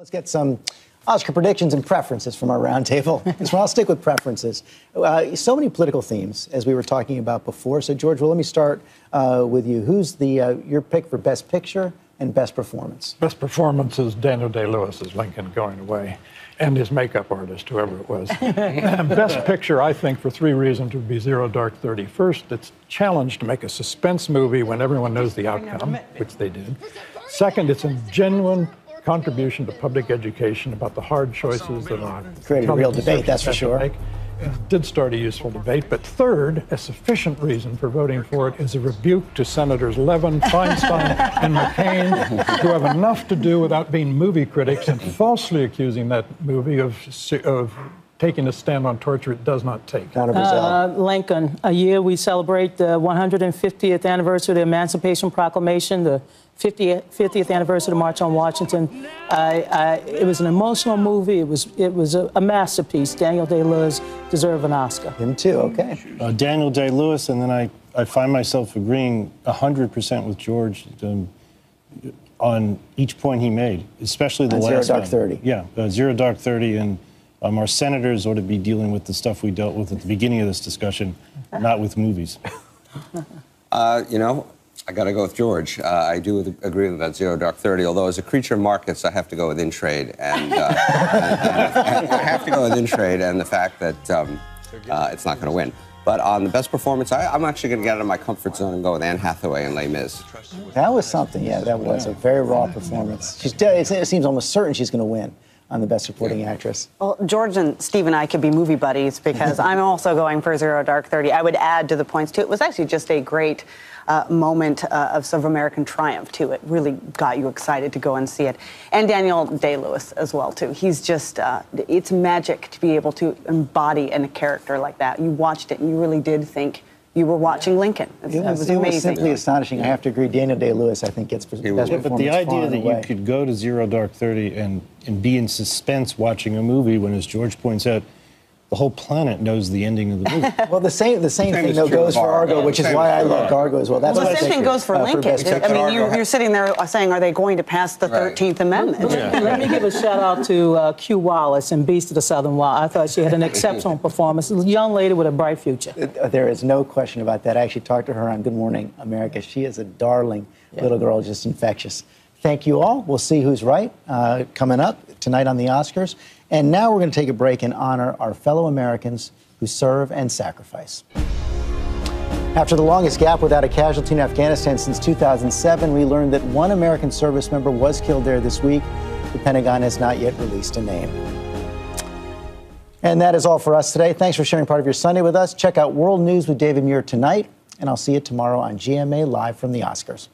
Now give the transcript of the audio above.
Let's get some Oscar predictions and preferences from our roundtable. I'll stick with preferences. So many political themes, as we were talking about before. So, George, well, let me start with you. Who's your pick for Best Picture and Best Performance? Best Performance is Daniel Day-Lewis as Lincoln going away, and his makeup artist, whoever it was. And Best Picture, I think, for three reasons, would be Zero Dark 30. First, it's challenged to make a suspense movie when everyone knows the outcome, which they did. Second, it's a genuine contribution to public education about the hard choices that are created a real debate, that's for sure. It did start a useful debate. But third, a sufficient reason for voting for it is a rebuke to Senators Levin, Feinstein, and McCain, who have enough to do without being movie critics and falsely accusing that movie of taking a stand on torture it does not take. Lincoln, a year we celebrate the 150th anniversary of the Emancipation Proclamation, the 50th anniversary of the March on Washington. It was an emotional movie. It was a masterpiece. Daniel Day-Lewis deserved an Oscar. Him too, okay. Daniel Day-Lewis, and then I find myself agreeing 100% with George on each point he made, especially the last one. Zero Dark 30. Yeah, Zero Dark 30, and our senators ought to be dealing with the stuff we dealt with at the beginning of this discussion, not with movies. You know, I got to go with George. I do agree with that Zero Dark 30, although as a creature of markets, I have to go with In Trade. And I have to go with In Trade and the fact that it's not going to win. But on the Best Performance, I'm actually going to get out of my comfort zone and go with Anne Hathaway and Les Mis. That was something, yeah, that was a very raw performance. It seems almost certain she's going to win on the Best Supporting Actress. Well, George and Steve and I could be movie buddies because I'm also going for Zero Dark 30. I would add to the points, too. It was actually just a great moment of sort of American triumph, too. It really got you excited to go and see it. And Daniel Day-Lewis as well, too. He's just, it's magic to be able to embody a character like that. You watched it and you really did think you were watching Lincoln. It was amazing. It was simply astonishing. I have to agree. Daniel Day-Lewis, I think, gets Best Performance. But the idea that you could go to Zero Dark 30 and be in suspense watching a movie when, as George points out, the whole planet knows the ending of the movie. Well, the same thing though goes for Argo, which is why I love Argo as well. That's well, the same thing goes for Lincoln. I mean, you're sitting there saying, are they going to pass the 13th Amendment? Let me give a shout out to Q Wallace in Beast of the Southern Wild. I thought she had an exceptional performance. A young lady with a bright future. There is no question about that. I actually talked to her on Good Morning America. She is a darling little girl, just infectious. Thank you all. We'll see who's right coming up tonight on the Oscars. And now we're going to take a break and honor our fellow Americans who serve and sacrifice. After the longest gap without a casualty in Afghanistan since 2007, we learned that one American service member was killed there this week. The Pentagon has not yet released a name. And that is all for us today. Thanks for sharing part of your Sunday with us. Check out World News with David Muir tonight, and I'll see you tomorrow on GMA Live from the Oscars.